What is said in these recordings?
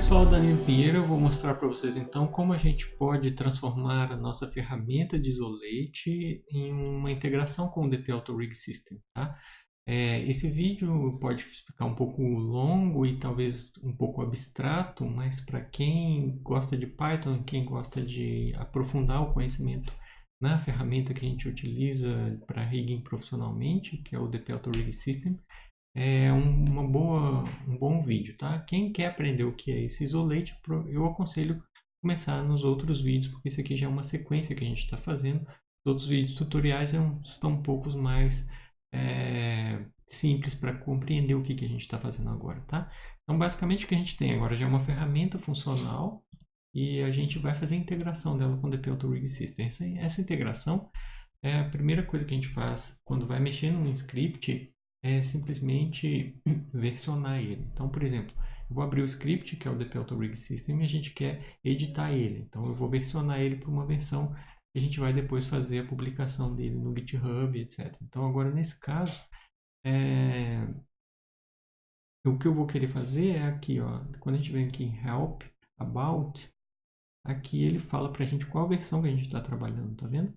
pessoal, Danilo Pinheiro, eu vou mostrar para vocês então como a gente pode transformar a nossa ferramenta de isolate em uma integração com o DP Auto Rig System, tá? Esse vídeo pode ficar um pouco longo e talvez um pouco abstrato, mas para quem gosta de Python, quem gosta de aprofundar o conhecimento na ferramenta que a gente utiliza para rigging profissionalmente, que é o DP Auto Rig System, é um bom vídeo, tá? Quem quer aprender o que é esse isolate, eu aconselho começar nos outros vídeos, porque esse aqui já é uma sequência que a gente está fazendo. Os outros vídeos tutoriais estão um pouco mais simples para compreender o que a gente está fazendo agora, tá? Então, basicamente, o que a gente tem agora já é uma ferramenta funcional e a gente vai fazer a integração dela com o DP Auto Rig System. Essa integração é a primeira coisa que a gente faz quando vai mexer num script, é simplesmente versionar ele. Então, por exemplo, eu vou abrir o script, que é o DP Auto Rig System, e a gente quer editar ele. Então, eu vou versionar ele para uma versão que a gente vai depois fazer a publicação dele no GitHub, etc. Então, agora, nesse caso, o que eu vou querer fazer é aqui, ó, quando a gente vem aqui em Help, About, aqui ele fala para a gente qual versão que a gente está trabalhando, tá vendo?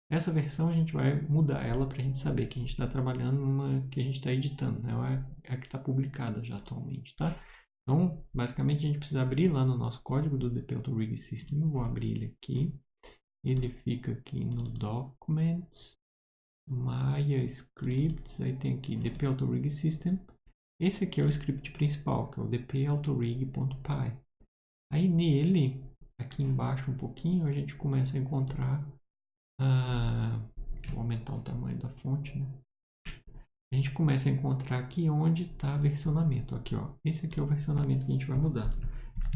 Essa versão a gente vai mudar ela para a gente saber que a gente está trabalhando numa que a gente está editando, né? É a que está publicada já atualmente, tá? Então, basicamente a gente precisa abrir lá no nosso código do DP Auto Rig System. Eu vou abrir ele aqui. Ele fica aqui no Documents, Maya Scripts, aí tem aqui DP Auto Rig System. Esse aqui é o script principal, que é o dpautorig.py. Aí nele, aqui embaixo um pouquinho, a gente começa a encontrar vou aumentar o tamanho da fonte, né? A gente começa a encontrar aqui onde está versionamento. Aqui, ó. Esse aqui é o versionamento que a gente vai mudar.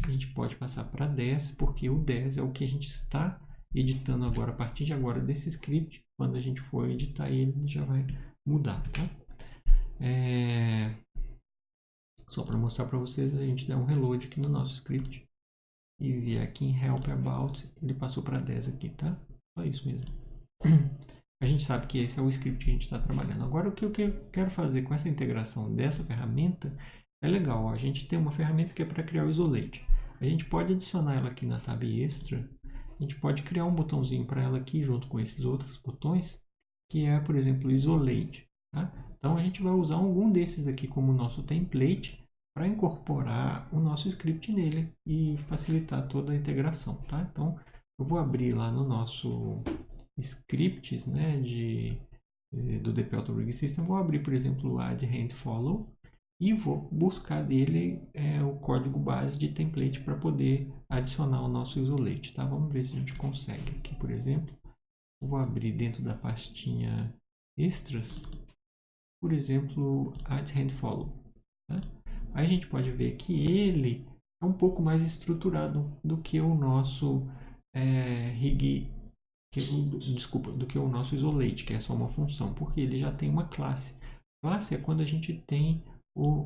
A gente pode passar para 10, porque o 10 é o que a gente está editando agora, a partir de agora desse script. Quando a gente for editar ele já vai mudar, tá? Só para mostrar para vocês, a gente dá um reload aqui no nosso script e vier aqui em Help About, ele passou para 10 aqui, tá? Só isso mesmo. A gente sabe que esse é o script que a gente está trabalhando. Agora, o que eu quero fazer com essa integração dessa ferramenta é legal. A gente tem uma ferramenta que é para criar o isolate. A gente pode adicionar ela aqui na tab extra. A gente pode criar um botãozinho para ela aqui junto com esses outros botões, que é, por exemplo, o isolate. Tá? Então, a gente vai usar algum desses aqui como nosso template para incorporar o nosso script nele e facilitar toda a integração. Tá? Então, eu vou abrir lá no nosso scripts, né, do DP Auto Rig System. Vou abrir, por exemplo, o add handfollow e vou buscar dele o código base de template para poder adicionar o nosso isolate, tá? Vamos ver se a gente consegue aqui, por exemplo. Vou abrir dentro da pastinha extras, por exemplo, add handfollow, tá? Aí a gente pode ver que ele é um pouco mais estruturado do que o nosso rig do que o nosso isolate, que é só uma função, porque ele já tem uma classe. Classe é quando a gente tem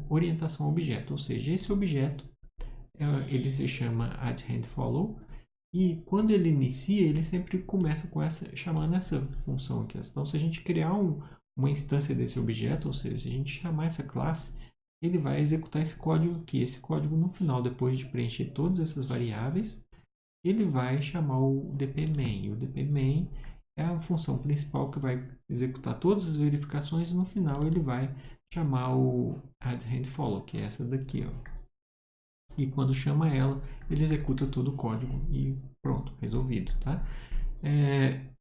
orientação a objeto, ou seja, esse objeto ele se chama addHandFollow e quando ele inicia, ele sempre começa com chamando essa função aqui. Então, se a gente criar uma instância desse objeto, ou seja, se a gente chamar essa classe, ele vai executar esse código aqui. Esse código no final, depois de preencher todas essas variáveis, ele vai chamar o dpMain. O dpMain é a função principal que vai executar todas as verificações e no final ele vai chamar o addHandFollow, que é essa daqui, ó. E quando chama ela, ele executa todo o código e pronto, resolvido, tá?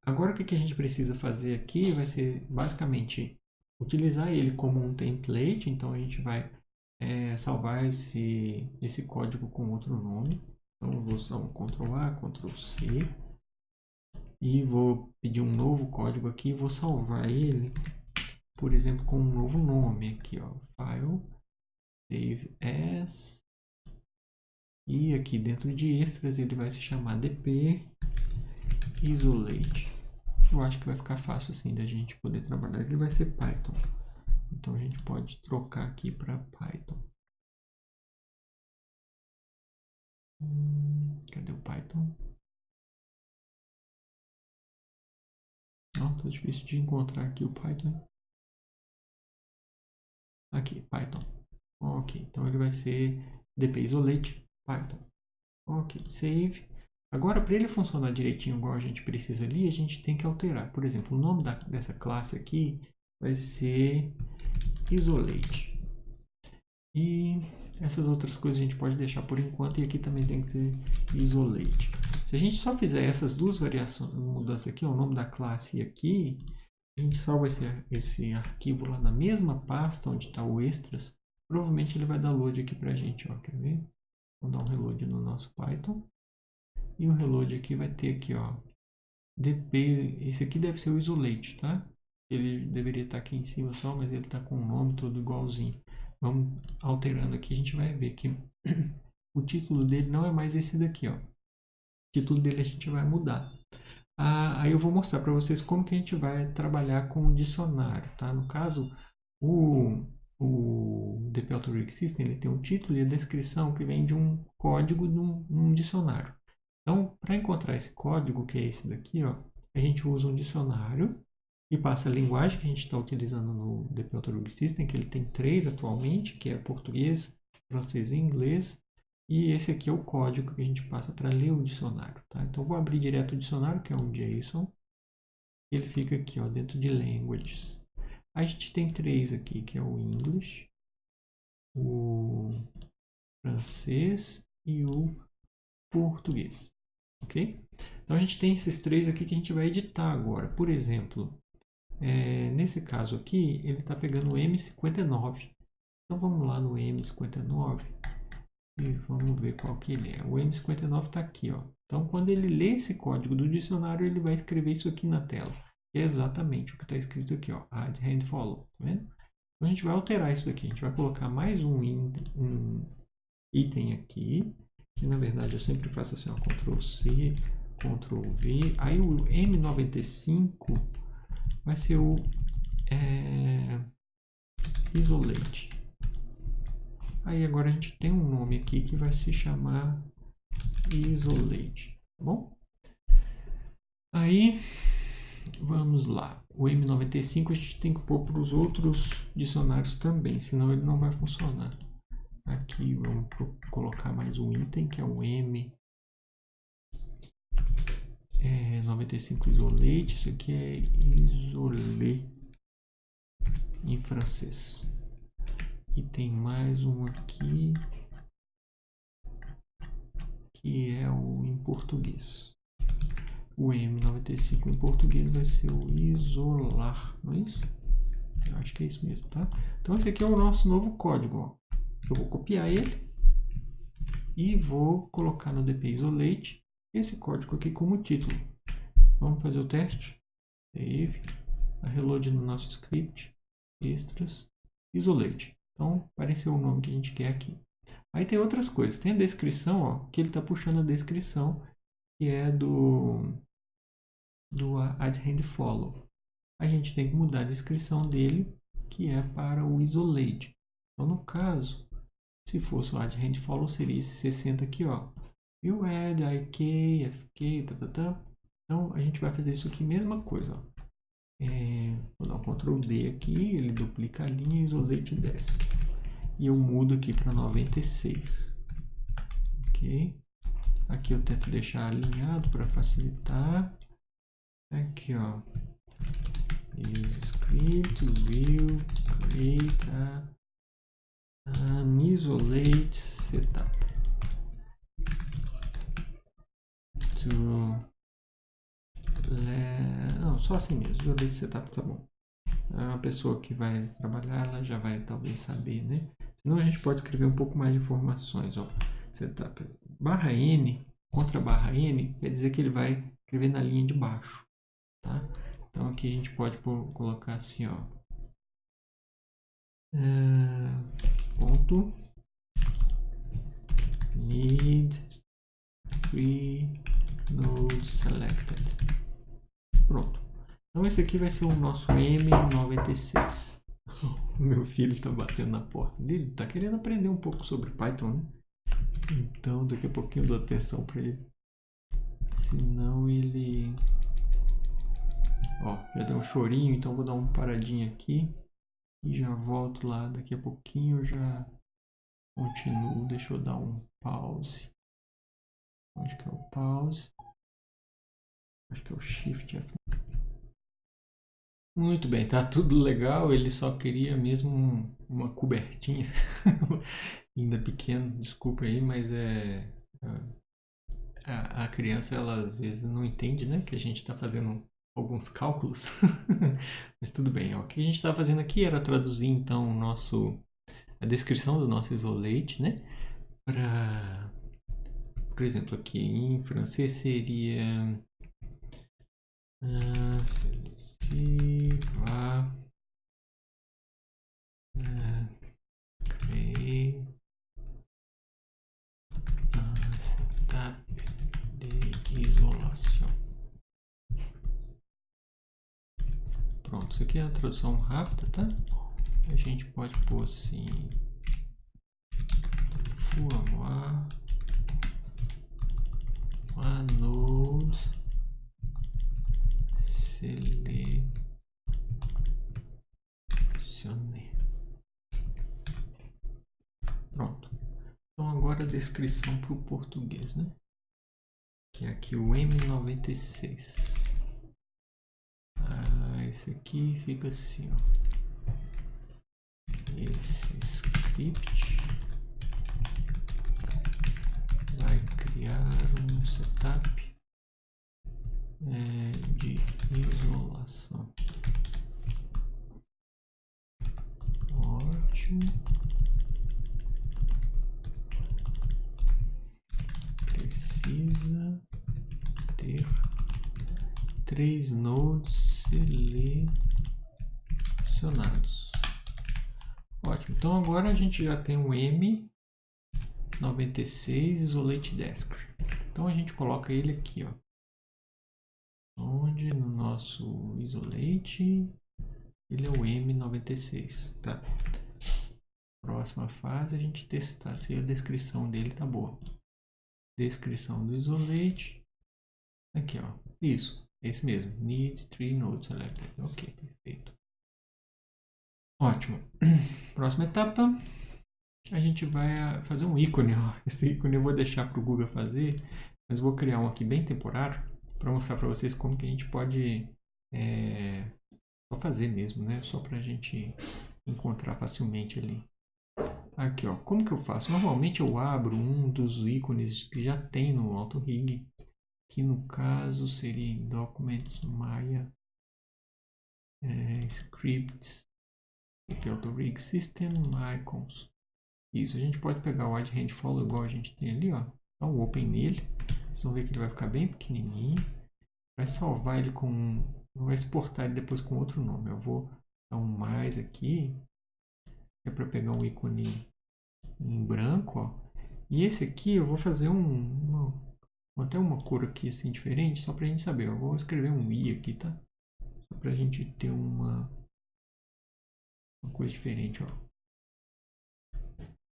Agora o que a gente precisa fazer aqui vai ser basicamente utilizar ele como um template. Então a gente vai salvar esse código com outro nome. Então eu vou usar um Ctrl A, Ctrl C e vou pedir um novo código aqui e vou salvar ele, por exemplo, com um novo nome aqui, ó, File, Save As, e aqui dentro de extras ele vai se chamar DP Isolate. Eu acho que vai ficar fácil assim da gente poder trabalhar. Ele vai ser Python, então a gente pode trocar aqui para Python. Cadê o Python? Não, tá difícil de encontrar aqui o Python. Aqui, Python. Ok, então ele vai ser DP Isolate. Python. Ok, save. Agora, para ele funcionar direitinho igual a gente precisa ali, a gente tem que alterar. Por exemplo, o nome dessa classe aqui vai ser isolate. E essas outras coisas a gente pode deixar por enquanto. E aqui também tem que ter isolate. Se a gente só fizer essas duas variações, mudanças aqui, o nome da classe e aqui, a gente salva esse arquivo lá na mesma pasta onde está o extras. Provavelmente ele vai dar load aqui para a gente. Ó, quer ver? Vamos dar um reload no nosso Python. E o reload aqui vai ter aqui, ó, dp, esse aqui deve ser o isolate, tá? Ele deveria estar aqui em cima só, mas ele está com o nome todo igualzinho. Vamos alterando aqui, a gente vai ver que o título dele não é mais esse daqui, ó. O título dele a gente vai mudar. Aí eu vou mostrar para vocês como que a gente vai trabalhar com o dicionário, tá? No caso, o DP Authority System ele tem um título e a descrição que vem de um código num dicionário. Então, para encontrar esse código, que é esse daqui, ó, a gente usa um dicionário e passa a linguagem que a gente está utilizando no DP Authority System, que ele tem 3 atualmente, que é português, francês e inglês. E esse aqui é o código que a gente passa para ler o dicionário. Tá? Então, vou abrir direto o dicionário, que é um JSON. Ele fica aqui, ó, dentro de Languages. A gente tem 3 aqui, que é o English, o francês e o português. Ok? Então, a gente tem esses 3 aqui que a gente vai editar agora. Por exemplo, nesse caso aqui, ele está pegando o M59. Então, vamos lá no M59. E vamos ver qual que ele é. O M59 está aqui, ó. Então, quando ele lê esse código do dicionário, ele vai escrever isso aqui na tela. É exatamente o que está escrito aqui, ó. Add hand follow, tá vendo? Então, a gente vai alterar isso daqui. A gente vai colocar mais um item aqui, que na verdade eu sempre faço assim, ó, Ctrl C, Ctrl V. Aí o M95 vai ser o isolate. Aí agora a gente tem um nome aqui que vai se chamar isolate, tá bom? Aí, vamos lá. O M95 a gente tem que pôr para os outros dicionários também, senão ele não vai funcionar. Aqui vamos colocar mais um item, que é o M95 isolate. Isso aqui é isolé em francês. E tem mais um aqui, que é o em português. O M95 em português vai ser o isolar, não é isso? Eu acho que é isso mesmo, tá? Então esse aqui é o nosso novo código, ó. Eu vou copiar ele e vou colocar no DP Isolate esse código aqui como título. Vamos fazer o teste. Save, reload no nosso script, extras, isolate. Então apareceu o nome que a gente quer aqui. Aí tem outras coisas. Tem a descrição, ó, que ele está puxando a descrição, que é do add hand follow. A gente tem que mudar a descrição dele, que é para o isolate. Então, no caso, se fosse o add hand follow, seria esse 60 aqui, ó. You add, IK, FK, tá. Então, a gente vai fazer isso aqui, mesma coisa, ó. Vou dar um Ctrl D aqui, ele duplica a linha e isolate desce. E eu mudo aqui para 96. Ok? Aqui eu tento deixar alinhado para facilitar. Aqui, ó. This script will create an isolate setup não, só assim mesmo. Isolate setup tá bom. A pessoa que vai trabalhar, ela já vai talvez saber, né? Senão a gente pode escrever um pouco mais de informações, ó. Setup barra N contra barra N quer dizer que ele vai escrever na linha de baixo, tá? Então aqui a gente pode colocar assim, ó, ponto need 3 nodes selected. Pronto. Então esse aqui vai ser o nosso M96. O meu filho está batendo na porta dele, está querendo aprender um pouco sobre Python, né? Então daqui a pouquinho eu dou atenção para ele. Senão ele... Ó, já deu um chorinho, então vou dar uma paradinha aqui. E já volto lá, daqui a pouquinho eu já Continuo, deixa eu dar um pause. Onde que é o pause? Acho que é o Shift F. Muito bem, tá tudo legal. Ele só queria mesmo uma cobertinha. Ainda pequeno, desculpa aí, mas a criança, ela às vezes não entende, né? Que a gente está fazendo alguns cálculos. Mas tudo bem. Ó. O que a gente está fazendo aqui era traduzir então a descrição do nosso isolate, né? Para, por exemplo, aqui em francês seria se va créer un setup de isolação. Pronto, isso aqui é a tradução rápida, tá? A gente pode pôr assim: faut avoir un node sélectionné. Pronto. Então agora a descrição para o português, né? Que é aqui o M96. Esse aqui fica assim, ó. Esse script vai criar um setup de isolação. Ótimo. Precisa ter 3 nodes selecionados. Ótimo. Então agora a gente já tem o M96 Isolate Desk. Então a gente coloca ele aqui, ó. Onde no nosso Isolate ele é o M96, tá? Próxima fase a gente testar se a descrição dele tá boa. Descrição do Isolate. Aqui, ó. Isso. Esse mesmo. Need 3 nodes selected. Ok, perfeito. Ótimo. Próxima etapa. A gente vai fazer um ícone. Ó. Esse ícone eu vou deixar para o Google fazer, mas vou criar um aqui bem temporário para mostrar para vocês como que a gente pode só fazer mesmo, né? Só para a gente encontrar facilmente ali. Aqui, ó. Como que eu faço? Normalmente eu abro um dos ícones que já tem no AutoRig, que no caso seria em Documents, Maya, Scripts, aqui é o AutoRig System, Icons. Isso, a gente pode pegar o Add Hand Follow igual a gente tem ali, ó. Dá um Open nele. Vocês vão ver que ele vai ficar bem pequenininho. Vai salvar ele com... Não vai exportar ele depois com outro nome. Eu vou dar um mais aqui. Que é para pegar um ícone em branco, ó. E esse aqui eu vou fazer até uma cor aqui assim diferente, só pra gente saber. Eu vou escrever um I aqui, tá? Só pra gente ter uma coisa diferente, ó.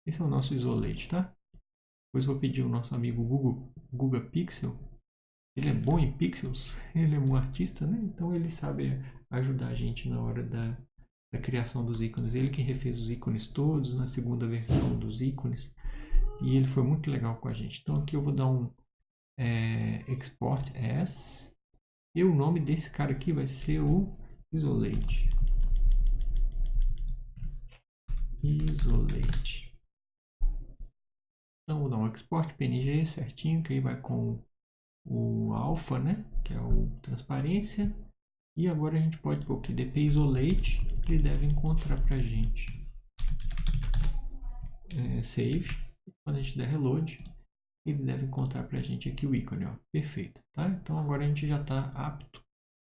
Esse é o nosso isolate, tá? Depois vou pedir o nosso amigo Guga Pixel. Ele é bom em pixels, ele é um artista, né? Então ele sabe ajudar a gente na hora da criação dos ícones. Ele que refez os ícones todos na segunda versão dos ícones. E ele foi muito legal com a gente. Então aqui eu vou dar um export as. E o nome desse cara aqui vai ser o Isolate. Isolate. Então vou dar um export PNG certinho, que aí vai com o alpha, né? Que é o transparência. E agora a gente pode pôr aqui DP Isolate. Ele deve encontrar pra gente. Save. Quando a gente der reload, ele deve encontrar pra gente aqui o ícone, ó. Perfeito, tá? Então agora a gente já está apto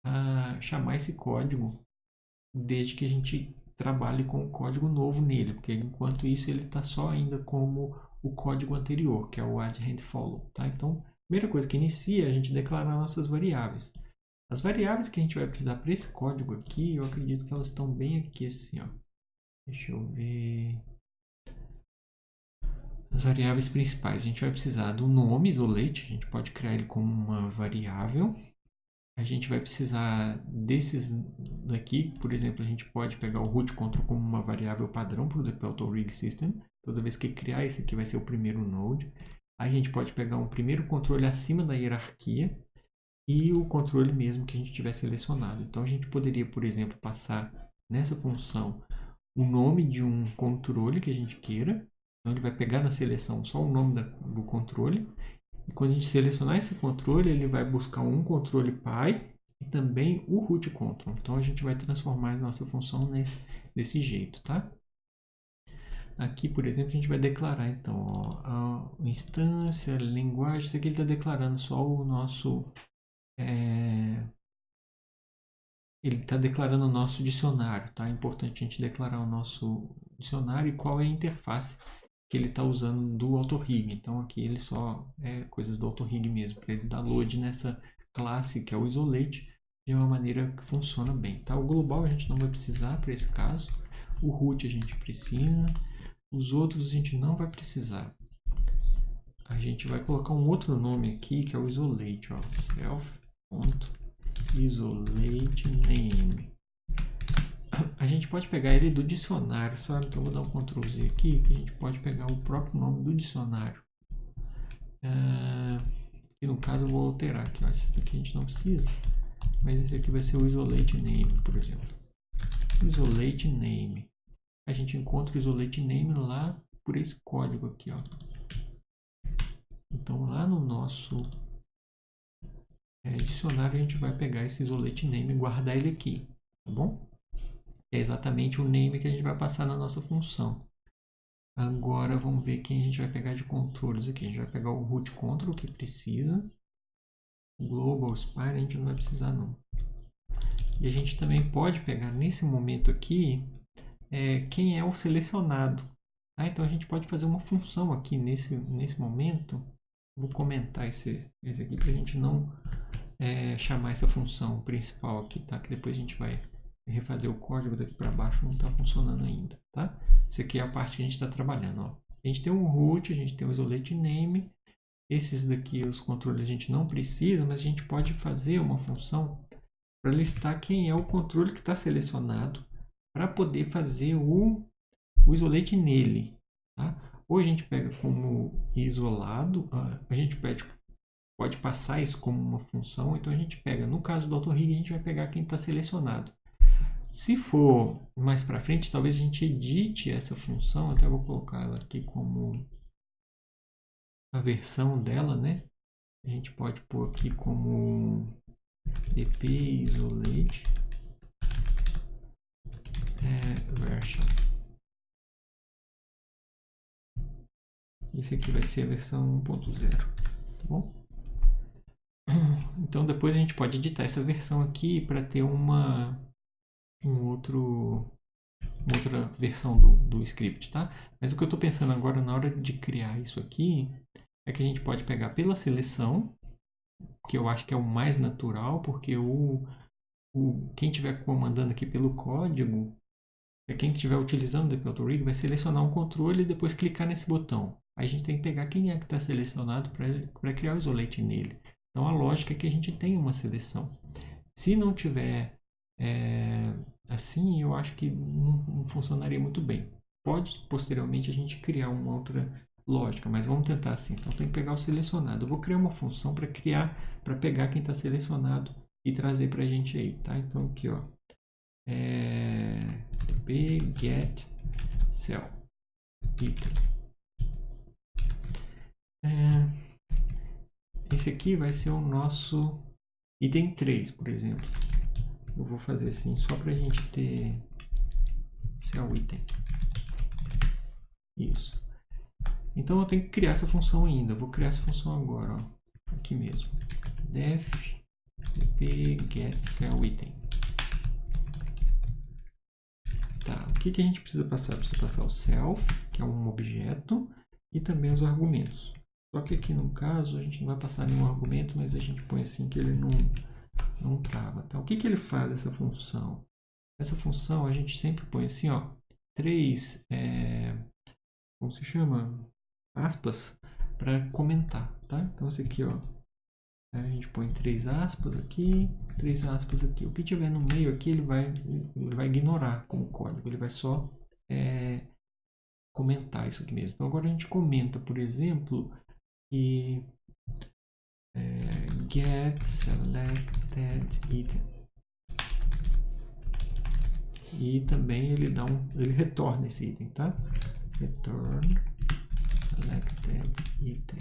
a chamar esse código desde que a gente trabalhe com o código novo nele, porque enquanto isso ele está só ainda como o código anterior, que é o add hand follow, tá? Então, primeira coisa que inicia é a gente declarar nossas variáveis. As variáveis que a gente vai precisar para esse código aqui, eu acredito que elas estão bem aqui assim, ó. Deixa eu ver. As variáveis principais, a gente vai precisar do nome isolate, a gente pode criar ele como uma variável. a gente vai precisar desses daqui. Por exemplo, a gente pode pegar o root control como uma variável padrão para o Depelto Rig System. Toda vez que criar, esse aqui vai ser o primeiro node. Aí a gente pode pegar um primeiro controle acima da hierarquia e o controle mesmo que a gente tiver selecionado. Então a gente poderia, por exemplo, passar nessa função o nome de um controle que a gente queira. Então ele vai pegar na seleção só o nome do controle. E quando a gente selecionar esse controle, ele vai buscar um controle pai e também o root control. Então a gente vai transformar a nossa função desse jeito, tá? Aqui, por exemplo, a gente vai declarar então ó, a instância, a linguagem. Isso aqui ele está declarando só o nosso ele está declarando o nosso dicionário, tá? É importante a gente declarar o nosso dicionário e qual é a interface que ele está usando do AutoRig. Então aqui ele só é coisas do AutoRig mesmo, para ele dar load nessa classe que é o isolate de uma maneira que funciona bem, tá? O global a gente não vai precisar para esse caso, o root a gente precisa, os outros a gente não vai precisar. A gente vai colocar um outro nome aqui que é o isolate, ó, self.isolate name. A gente pode pegar ele do dicionário, sabe? Então eu vou dar um Ctrl Z aqui, que a gente pode pegar o próprio nome do dicionário. E no caso eu vou alterar aqui, ó. Esse aqui a gente não precisa, mas esse aqui vai ser o isolate name, por exemplo. Isolate name. A gente encontra o isolate name lá por esse código aqui, ó. Então lá no nosso dicionário a gente vai pegar esse isolate name e guardar ele aqui, tá bom? É exatamente o name que a gente vai passar na nossa função. Agora vamos ver quem a gente vai pegar de controles aqui. A gente vai pegar o root control que precisa. O global spine a gente não vai precisar não. E a gente também pode pegar nesse momento aqui quem é o selecionado. Tá? Então a gente pode fazer uma função aqui nesse momento. Vou comentar esse aqui para a gente não chamar essa função principal aqui, tá? Que depois a gente vai refazer o código daqui para baixo, não está funcionando ainda, tá? Isso aqui é a parte que a gente está trabalhando, ó. A gente tem um root, a gente tem um isolate name. Esses daqui, os controles, a gente não precisa, mas a gente pode fazer uma função para listar quem é o controle que está selecionado para poder fazer o isolate nele, tá? Ou a gente pega como isolado, a gente pode passar isso como uma função, então a gente pega, no caso do AutoRig, a gente vai pegar quem está selecionado. Se for mais para frente, talvez a gente edite essa função, até vou colocar ela aqui como a versão dela, né? A gente pode pôr aqui como dpisolate version. Esse aqui vai ser a versão 1.0, tá bom? Então depois a gente pode editar essa versão aqui para ter uma outra versão do script, tá? Mas o que eu estou pensando agora na hora de criar isso aqui é que a gente pode pegar pela seleção, que eu acho que é o mais natural, porque quem estiver comandando aqui pelo código, quem estiver utilizando o Depelto Rig vai selecionar um controle e depois clicar nesse botão. Aí a gente tem que pegar quem é que está selecionado para criar o isolate nele. Então a lógica é que a gente tem uma seleção. Se não tiver assim, eu acho que não funcionaria muito bem. Pode posteriormente a gente criar uma outra lógica, mas vamos tentar assim. Então tem que pegar o selecionado. Eu vou criar uma função para pegar quem está selecionado e trazer para a gente aí, tá? Então aqui, ó, get cell item. Esse aqui vai ser o nosso item 3, por exemplo. Eu vou fazer assim, só para a gente ter cell item. Isso. Então eu tenho que criar essa função ainda. Eu vou criar essa função agora, ó. Aqui mesmo. Def get cell item. Tá, o que a gente precisa passar? Precisa passar o self, que é um objeto, e também os argumentos. Só que aqui no caso a gente não vai passar nenhum argumento, mas a gente põe assim que ele não trava. Tá? O que ele faz essa função? Essa função a gente sempre põe assim, ó, 3, como se chama? Aspas, para comentar, tá? Então esse aqui, ó, Aí a gente põe 3 aspas aqui, 3 aspas aqui. O que tiver no meio aqui, ele vai ignorar como código. Ele vai só comentar isso aqui mesmo. Então agora a gente comenta, por exemplo, que get selected item. E também ele retorna esse item, tá? Return selected item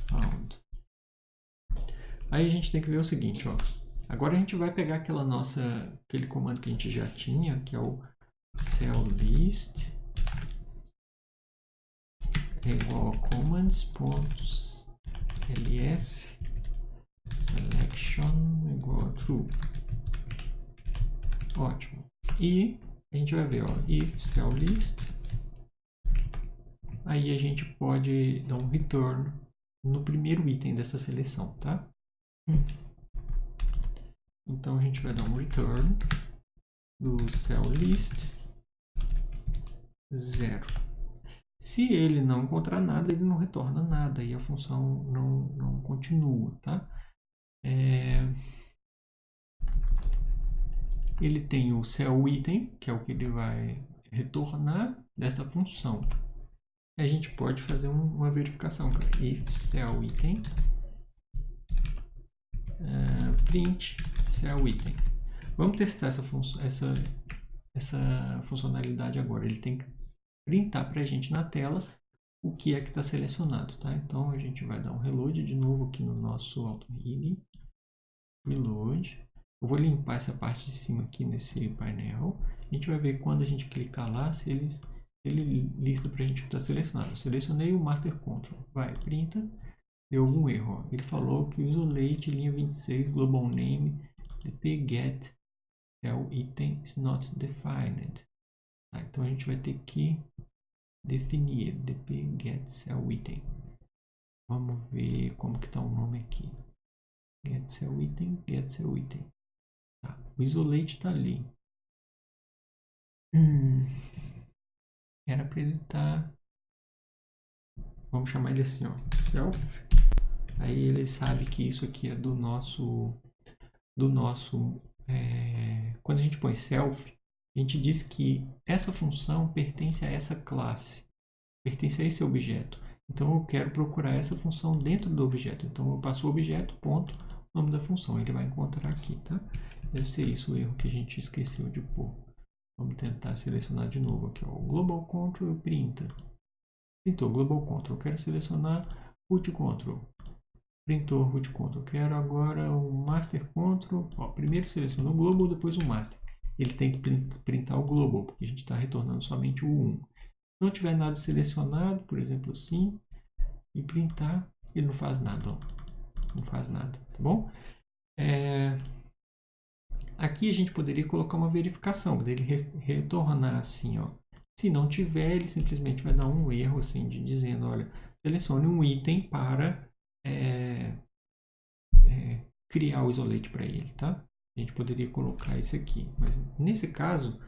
found. Aí a gente tem que ver o seguinte, ó. Agora a gente vai pegar aquele comando que a gente já tinha, que é o cell list é igual a commands.ls selection igual a true. Ótimo. E a gente vai ver, ó, if cell list, aí a gente pode dar um return no primeiro item dessa seleção, tá? Então a gente vai dar um return do cell list 0. Se ele não encontrar nada, ele não retorna nada e a função não continua, tá? Ele tem o cell item, que é o que ele vai retornar dessa função. A gente pode fazer uma verificação, cara. If cell item print cell item. Vamos testar essa funcionalidade agora. Ele tem que printar para a gente na tela o que é que está selecionado, tá? Então a gente vai dar um reload de novo aqui no nosso AutoRig. Reload. Eu vou limpar essa parte de cima aqui nesse painel. A gente vai ver quando a gente clicar lá se ele lista para a gente o que está selecionado. Eu selecionei o Master Control. Vai, printa. Deu algum erro. Ó. Ele falou que o isolate linha 26 global name dp get cell item is not defined. Tá, então a gente vai ter que definir dp get cell item. Vamos ver como que está o nome aqui. Get cell item, get cell item. Tá, o isolate está ali. Era para ele estar. Vamos chamar ele assim, ó, self. Aí ele sabe que isso aqui é do nosso. Quando a gente põe self, a gente diz que essa função pertence a essa classe, pertence a esse objeto. Então eu quero procurar essa função dentro do objeto. Então eu passo o objeto, ponto, nome da função. Ele vai encontrar aqui, tá? Deve ser isso o erro que a gente esqueceu de pôr. Vamos tentar selecionar de novo aqui, ó, o global control printa. Printou global control. Eu quero selecionar root control. Printou root control. Eu quero agora o master control. Ó, primeiro seleciona o global, depois o master. Ele tem que printar o global, porque a gente está retornando somente o 1. Se não tiver nada selecionado, por exemplo assim, e printar, ele não faz nada, ó. Não faz nada, tá bom? Aqui a gente poderia colocar uma verificação, dele retornar assim, ó. Se não tiver, ele simplesmente vai dar um erro assim, dizendo, olha, selecione um item para criar o isolate para ele, tá? A gente poderia colocar isso aqui, mas nesse caso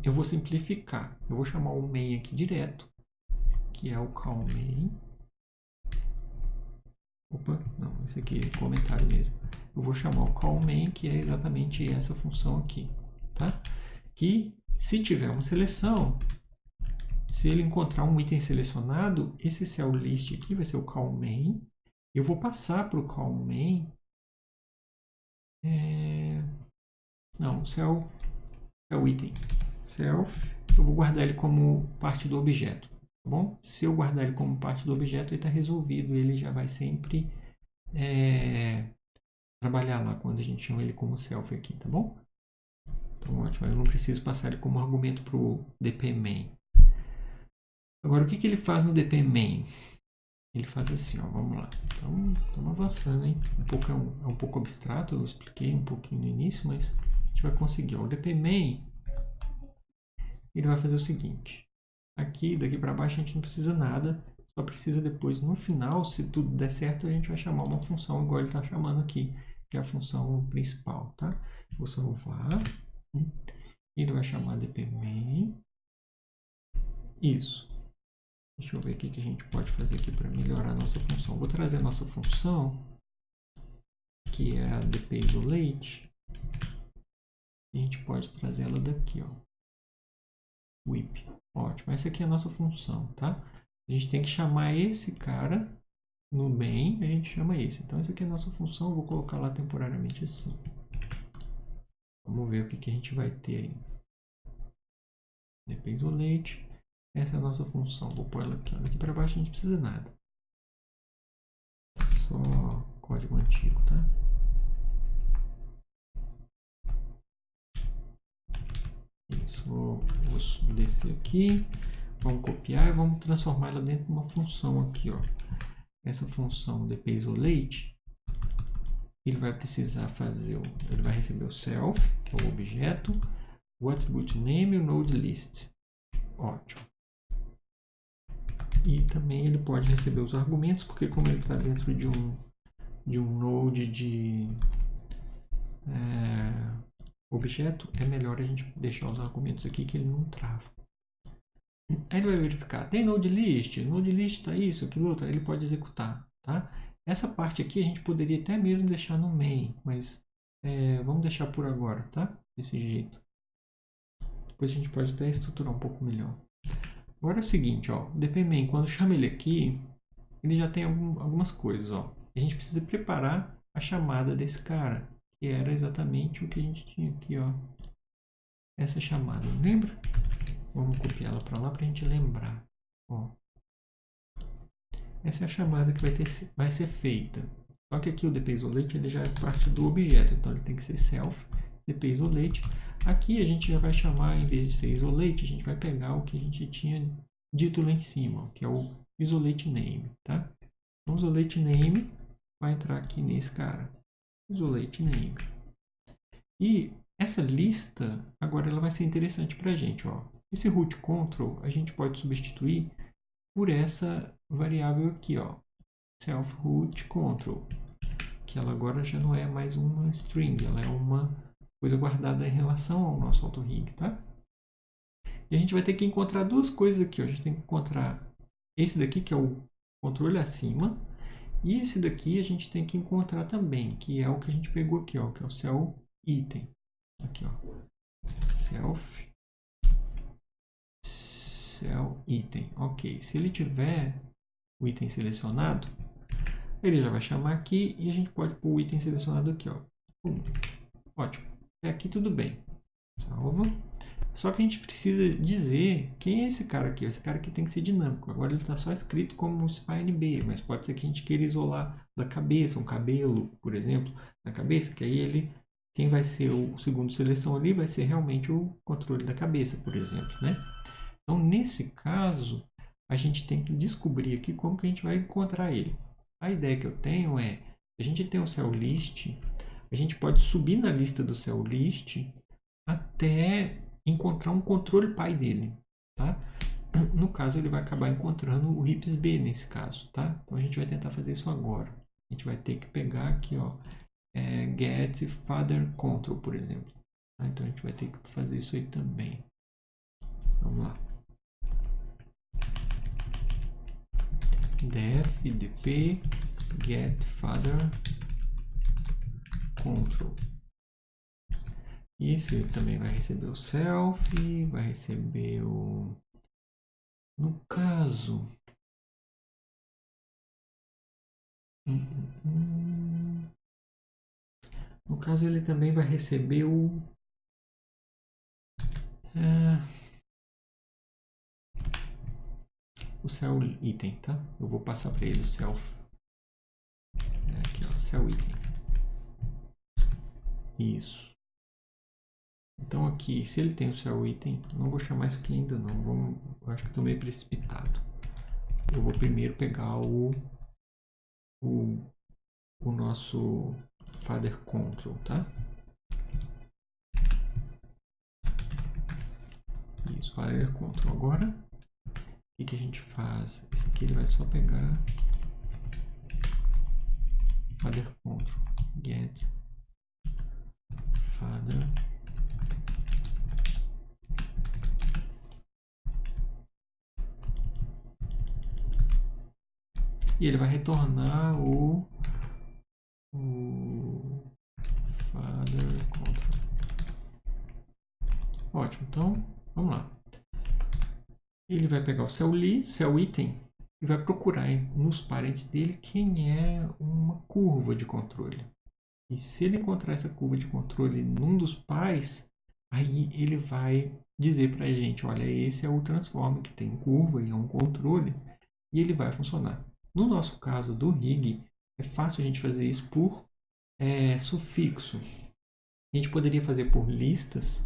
eu vou simplificar. Eu vou chamar o main aqui direto, que é o call main. Opa, não, esse aqui é comentário mesmo. Eu vou chamar o call main, que é exatamente essa função aqui, tá? Que se tiver uma seleção, se ele encontrar um item selecionado, esse cell list aqui vai ser o call main. Eu vou passar para o call main. Não, cell item. Self. Eu vou guardar ele como parte do objeto. Tá bom? Se eu guardar ele como parte do objeto, ele está resolvido. Ele já vai sempre trabalhar lá quando a gente chama ele como self aqui, tá bom? Então, ótimo. Eu não preciso passar ele como argumento para o dpMain. Agora, o que ele faz no dpMain? Ele faz assim, ó, vamos lá. Então, estamos avançando, hein? É um pouco abstrato, eu expliquei um pouquinho no início, mas a gente vai conseguir. Ó. O dpMain, ele vai fazer o seguinte. Aqui, daqui para baixo, a gente não precisa nada. Só precisa depois, no final, se tudo der certo, a gente vai chamar uma função igual ele está chamando aqui, que é a função principal, tá? Vou salvar. Ele vai chamar dpMain. Isso. Deixa eu ver o que a gente pode fazer aqui para melhorar a nossa função. Vou trazer a nossa função que é a dpIsolate, a gente pode trazer ela daqui, ó. Whip. Ótimo. Essa aqui é a nossa função, tá? A gente tem que chamar esse cara no main, a gente chama esse. Então, essa aqui é a nossa função. Vou colocar lá temporariamente assim. Vamos ver o que a gente vai ter aí. dpIsolate. Essa é a nossa função. Vou pôr ela aqui. Aqui para baixo a gente não precisa de nada. Só código antigo, tá? Isso. Vou descer aqui. Vamos copiar e vamos transformar ela dentro de uma função aqui, ó. Essa função dpIsolate, ele vai precisar fazer, ele vai receber o self, que é o objeto, o attribute name e o node list. Ótimo. E também ele pode receber os argumentos, porque como ele está dentro de um node de objeto, é melhor a gente deixar os argumentos aqui que ele não trava. Aí ele vai verificar, tem node list está isso, aquilo outro, aí ele pode executar, tá? Essa parte aqui a gente poderia até mesmo deixar no main, mas vamos deixar por agora, tá? Desse jeito. Depois a gente pode até estruturar um pouco melhor. Agora é o seguinte, ó, o dpMain, quando chama ele aqui, ele já tem algumas coisas, ó. A gente precisa preparar a chamada desse cara, que era exatamente o que a gente tinha aqui, ó. Essa chamada, lembra? Vamos copiar ela para lá para a gente lembrar, ó. Essa é a chamada que vai ser feita. Só que aqui o dpIsolate ele já é parte do objeto, então ele tem que ser self dpIsolate. Aqui a gente já vai chamar, em vez de ser isolate, a gente vai pegar o que a gente tinha dito lá em cima, que é o isolate name, tá? Então, o isolate name vai entrar aqui nesse cara, isolate name. E essa lista, agora ela vai ser interessante para a gente, ó. Esse root control a gente pode substituir por essa variável aqui, ó, self root control, que ela agora já não é mais uma string, ela é uma coisa guardada em relação ao nosso AutoRig, tá? E a gente vai ter que encontrar duas coisas aqui, ó. A gente tem que encontrar esse daqui, que é o controle acima, e esse daqui a gente tem que encontrar também, que é o que a gente pegou aqui, ó, que é o cell item. Aqui, ó, self cell item. Ok, se ele tiver o item selecionado, ele já vai chamar aqui e a gente pode pôr o item selecionado aqui, ó. Ótimo. Até aqui tudo bem. Salva. Só que a gente precisa dizer quem é esse cara aqui. Esse cara aqui tem que ser dinâmico. Agora ele está só escrito como SPANB, mas pode ser que a gente queira isolar da cabeça, um cabelo, por exemplo, na cabeça, que aí quem vai ser o segundo seleção ali vai ser realmente o controle da cabeça, por exemplo, né? Então, nesse caso, a gente tem que descobrir aqui como que a gente vai encontrar ele. A ideia que eu tenho é, a gente tem um cell list, a gente pode subir na lista do cell list até encontrar um controle pai dele, tá? No caso, ele vai acabar encontrando o hipsb nesse caso, tá? Então, a gente vai tentar fazer isso agora. A gente vai ter que pegar aqui, ó, get father control, por exemplo. Tá? Então, a gente vai ter que fazer isso aí também. Vamos lá. def dp get father control. Isso ele também vai receber o self, vai receber o... No caso... No caso ele também vai receber o... o cell item, tá? Eu vou passar para ele o self. Aqui, ó, cell item. Isso. Então aqui, se ele tem o cell item, não vou chamar isso aqui ainda não. Eu acho que estou meio precipitado. Eu vou primeiro pegar o nosso father control, tá? Isso, father control. Agora, o que a gente faz? Esse aqui ele vai só pegar father control, get father e ele vai retornar o father control. Ótimo, então vamos lá. Ele vai pegar o cell item e vai procurar nos parentes dele quem é uma curva de controle. E se ele encontrar essa curva de controle num dos pais, aí ele vai dizer para a gente, olha, esse é o transform que tem curva e é um controle, e ele vai funcionar. No nosso caso do rig, é fácil a gente fazer isso por sufixo. A gente poderia fazer por listas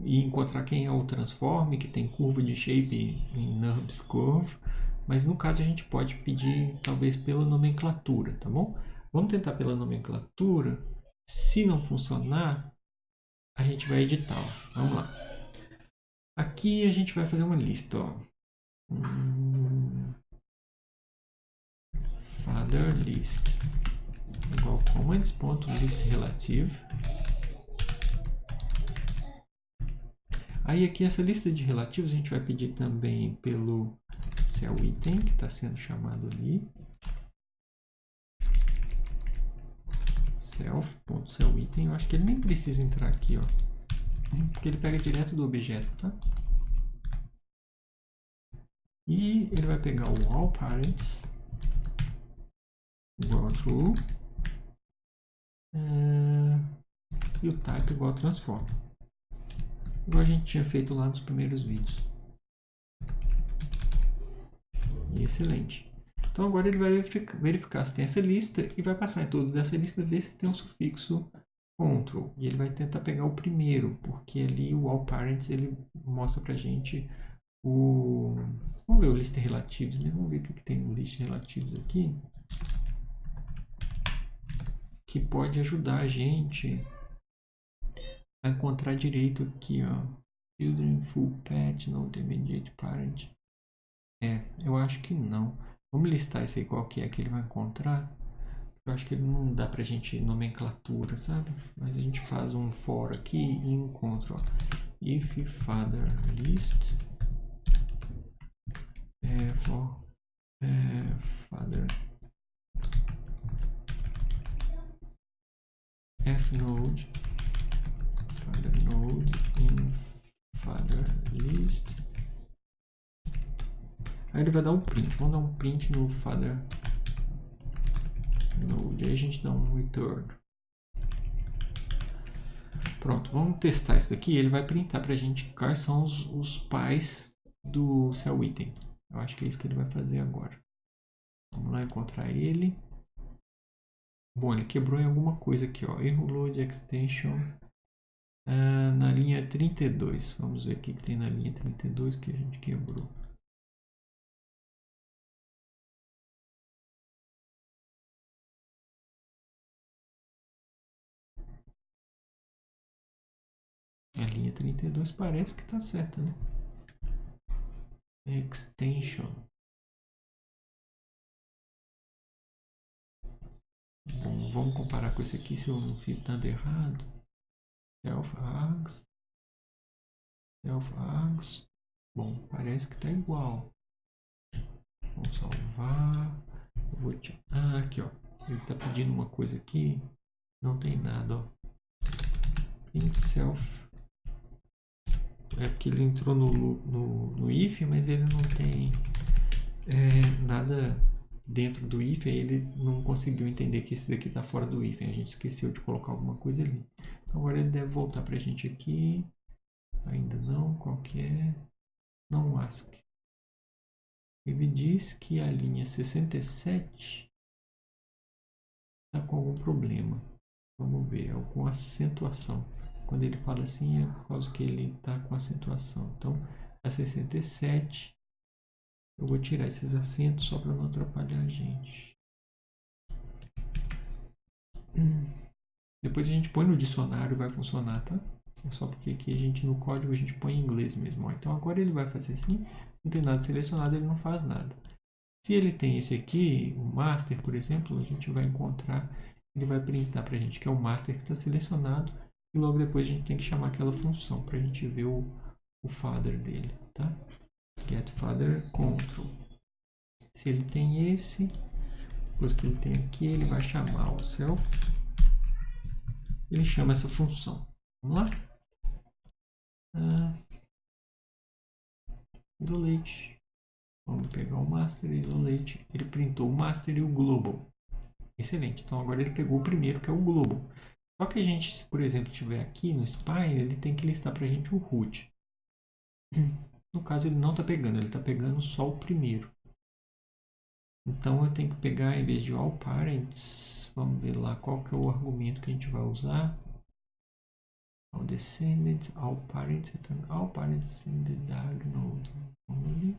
e encontrar quem é o transform, que tem curva de shape em nubs curve, mas no caso a gente pode pedir talvez pela nomenclatura, tá bom? Vamos tentar pela nomenclatura. Se não funcionar, a gente vai editar. Ó. Vamos lá. Aqui a gente vai fazer uma lista. Ó. Father list igual commands.list relative. Aí aqui essa lista de relativos a gente vai pedir também pelo cell item que está sendo chamado ali. Self.cellItem, eu acho que ele nem precisa entrar aqui, ó, porque ele pega direto do objeto, tá? E ele vai pegar o all parents igual a true e o type igual a transform, igual a gente tinha feito lá nos primeiros vídeos. Excelente. Então agora ele vai verificar se tem essa lista e vai passar em toda essa lista ver se tem um sufixo control. E ele vai tentar pegar o primeiro, porque ali o all parents ele mostra pra gente o... Vamos ver o list relatives, né? Vamos ver o que tem no list relatives aqui. Que pode ajudar a gente a encontrar direito aqui, ó. Children, full pet, não intermediate parent. Eu acho que não. Vamos listar isso aí, qual que é que ele vai encontrar. Eu acho que ele não dá pra gente nomenclatura, sabe? Mas a gente faz um for aqui e encontra, ó. If father list for father fnode father node in father list. Aí ele vai dar um print. Vamos dar um print no father node. Aí a gente dá um return. Pronto, vamos testar isso daqui. Ele vai printar pra gente quais são os pais do cell item. Eu acho que é isso que ele vai fazer agora. Vamos lá encontrar ele. Bom, ele quebrou em alguma coisa aqui, ó. Erro load extension na linha 32. Vamos ver o que tem na linha 32 que a gente quebrou. A linha 32 parece que está certa, né? Extension. Bom, vamos comparar com esse aqui se eu não fiz nada errado. Self-args. Self-args. Bom, parece que está igual. Vamos salvar. Eu vou te... aqui, ó. Ele está pedindo uma coisa aqui. Não tem nada, ó. Print self. É porque ele entrou no if, mas ele não tem nada dentro do if. Aí ele não conseguiu entender que esse daqui está fora do if. A gente esqueceu de colocar alguma coisa ali. Então agora ele deve voltar para a gente aqui. Ainda não. Qual que é? Não ask. Ele diz que a linha 67 está com algum problema. Vamos ver. É com acentuação. Quando ele fala assim é por causa que ele está com acentuação. Então, a 67, eu vou tirar esses acentos só para não atrapalhar a gente. Depois a gente põe no dicionário e vai funcionar, tá? É só porque aqui a gente no código a gente põe em inglês mesmo. Ó. Então agora ele vai fazer assim, não tem nada selecionado, ele não faz nada. Se ele tem esse aqui, o master, por exemplo, a gente vai encontrar, ele vai printar para a gente que é o master que está selecionado. E logo depois a gente tem que chamar aquela função para a gente ver o father dele, tá? Get father control. Se ele tem esse, Depois que ele tem aqui, ele vai chamar o self. Ele chama essa função. Vamos lá? Isolate. Vamos pegar o master isolate. Ele printou o master e o global. Excelente. Então agora ele pegou o primeiro, que é o global. Só que a gente, se por exemplo estiver aqui no spine, ele tem que listar para a gente o root. No caso ele não está pegando, ele está pegando só o primeiro. Então eu tenho que pegar, em vez de all parents, vamos ver lá qual que é o argumento que a gente vai usar. All descendants, all parents, return all parents in the diag node. Vamos ali.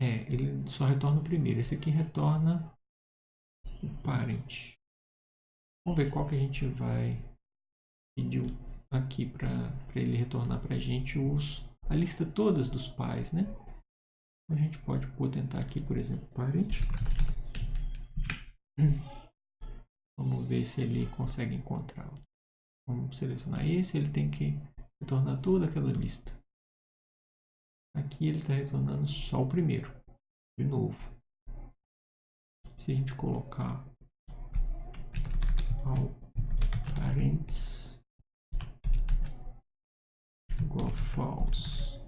Ele só retorna o primeiro. Esse aqui retorna o parent. Vamos ver qual que a gente vai pedir aqui para ele retornar para a gente a lista todas dos pais, né? A gente pode tentar aqui, por exemplo, parent. Vamos ver se ele consegue encontrar. Vamos selecionar esse, ele tem que retornar toda aquela lista. Aqui ele está retornando só o primeiro, de novo. Se a gente colocar all parents igual false,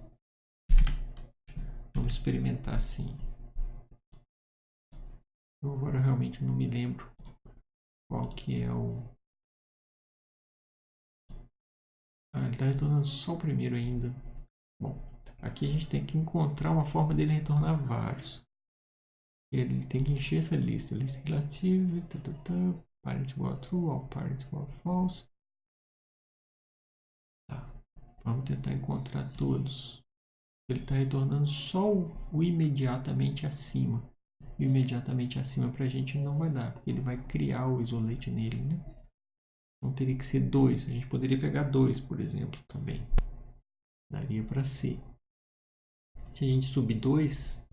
vamos experimentar assim. Eu agora realmente não me lembro qual que é o... ele está retornando só o primeiro ainda. Bom, aqui a gente tem que encontrar uma forma dele retornar vários. Ele tem que encher essa lista. Lista relativa, parent igual a true, all parents igual a false. Tá. Vamos tentar encontrar todos. Ele está retornando só o imediatamente acima. E o imediatamente acima para a gente não vai dar, porque ele vai criar o isolate nele, né? Então teria que ser 2. A gente poderia pegar 2, por exemplo, também. Daria para ser. Se a gente subir 2,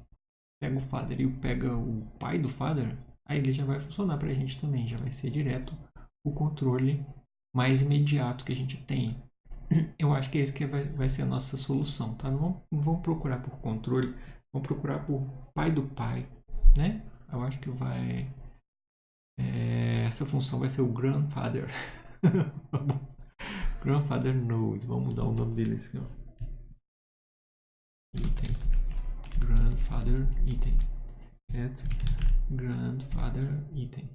pega o father e pega o pai do father, aí ele já vai funcionar para a gente também. Já vai ser direto o controle mais imediato que a gente tem. Eu acho que é esse que vai ser a nossa solução, tá? Não vamos procurar por controle, vamos procurar por pai do pai, né? Eu acho que vai... essa função vai ser o grandfather. Grandfather node. Vamos mudar o nome dele aqui, ó. Item. Grandfather item. Grandfather item.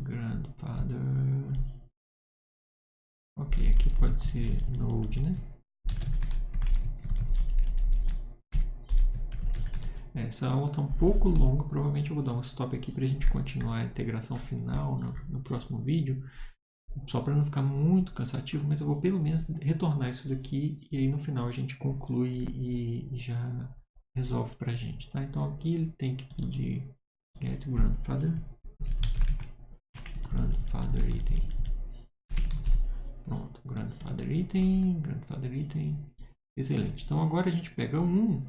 Grandfather. Ok, aqui pode ser node, né? Essa aula está um pouco longa, provavelmente eu vou dar um stop aqui para a gente continuar a integração final no próximo vídeo, só para não ficar muito cansativo, mas eu vou pelo menos retornar isso daqui e aí no final a gente conclui e já resolve para a gente, tá? Então aqui ele tem que pedir get grandfather item. Pronto, grandfather item. Excelente. Então agora a gente pega um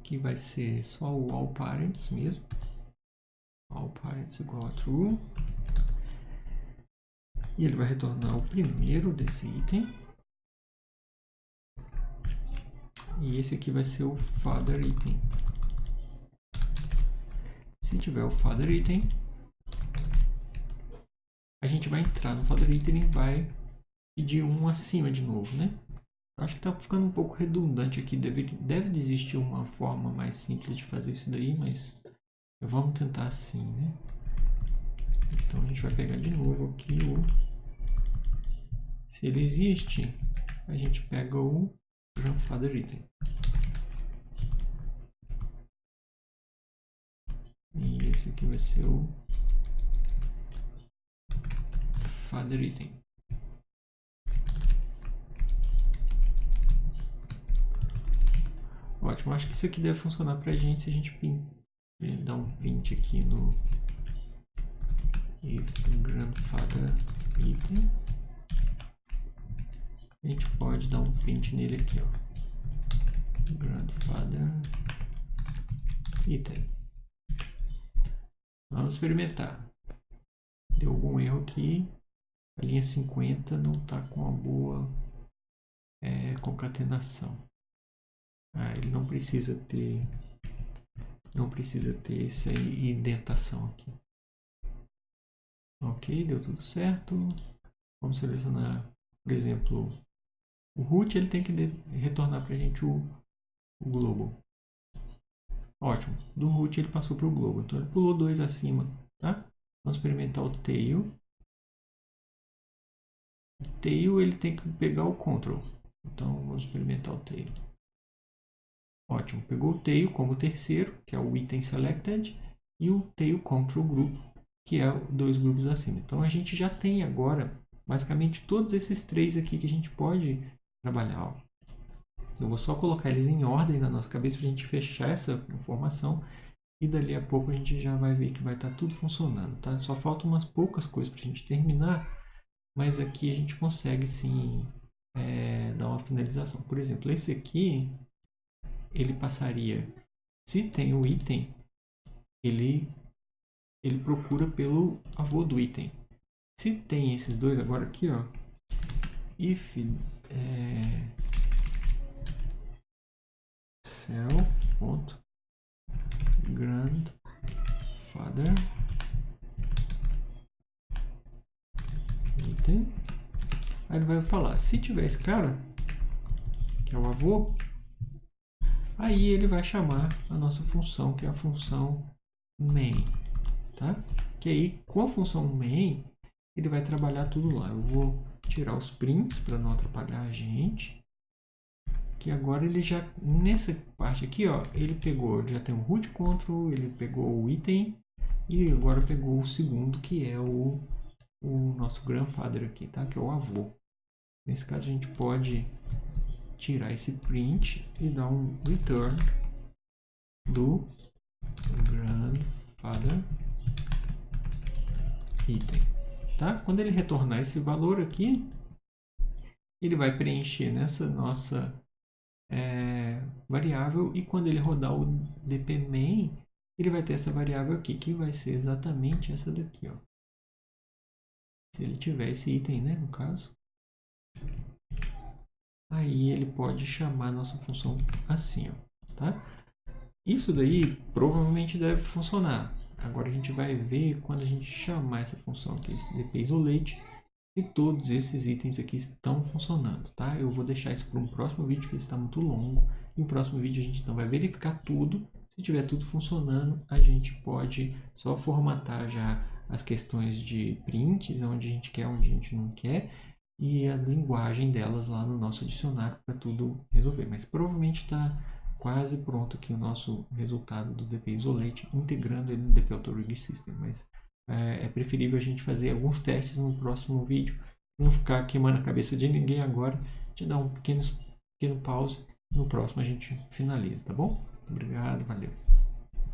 que vai ser só o all parents mesmo. All parents igual a true. E ele vai retornar o primeiro desse item. E esse aqui vai ser o father item. Se tiver o father item, a gente vai entrar no father item e vai pedir um acima de novo, né? Acho que está ficando um pouco redundante aqui. Deve existir uma forma mais simples de fazer isso daí, mas vamos tentar assim, né? Então a gente vai pegar de novo aqui se ele existe, a gente pega o grandfather item. E esse aqui vai ser o father item. Ótimo, acho que isso aqui deve funcionar pra gente se a gente dar um print aqui no if grandfather item. A gente pode dar um print nele aqui, ó. Grandfather item. Vamos experimentar. Deu algum erro aqui. A linha 50 não está com uma boa concatenação. Ele não precisa ter essa indentação aqui. Ok, deu tudo certo. Vamos selecionar, por exemplo, o root, ele tem que retornar para a gente o global. Ótimo, do root ele passou para o global, então ele pulou 2 acima, tá? Vamos experimentar o tail. O tail ele tem que pegar o control, então vamos experimentar o tail. Ótimo, pegou o tail como terceiro, que é o item selected, e o tail control group, que é 2 grupos acima. Então a gente já tem agora basicamente todos esses 3 aqui que a gente pode trabalhar. Ó. Eu vou só colocar eles em ordem na nossa cabeça para a gente fechar essa informação e dali a pouco a gente já vai ver que vai estar tudo funcionando. Tá? Só faltam umas poucas coisas para a gente terminar, mas aqui a gente consegue sim dar uma finalização. Por exemplo, esse aqui ele passaria, se tem o item, ele procura pelo avô do item. Se tem esses dois agora aqui, ó, if self.grandfather item, aí ele vai falar, se tiver esse cara, que é o avô, aí ele vai chamar a nossa função, que é a função main, tá? Que aí, com a função main, ele vai trabalhar tudo lá. Eu vou tirar os prints para não atrapalhar a gente. Que agora ele já, nessa parte aqui, ó, ele pegou, já tem o root control, ele pegou o item e agora pegou o segundo, que é o nosso grandfather aqui, tá? Que é o avô. Nesse caso a gente pode tirar esse print e dar um return do grandfather item, tá? Quando ele retornar esse valor aqui, ele vai preencher nessa nossa variável, e quando ele rodar o dpMain, ele vai ter essa variável aqui, que vai ser exatamente essa daqui, ó. Se ele tiver esse item, né, no caso, aí ele pode chamar a nossa função assim, ó, tá? Isso daí provavelmente deve funcionar. Agora a gente vai ver quando a gente chamar essa função aqui, esse dpisolate, se todos esses itens aqui estão funcionando, tá? Eu vou deixar isso para um próximo vídeo, que está muito longo. E no próximo vídeo a gente então vai verificar tudo. Se tiver tudo funcionando, a gente pode só formatar já as questões de prints, onde a gente quer, onde a gente não quer, e a linguagem delas lá no nosso dicionário para tudo resolver. Mas provavelmente está quase pronto aqui o nosso resultado do dpisolate, integrando ele no dp auto system. Mas é preferível a gente fazer alguns testes no próximo vídeo, não ficar queimando a cabeça de ninguém agora. A gente dá um pequeno pause, no próximo a gente finaliza, tá bom? Obrigado, valeu!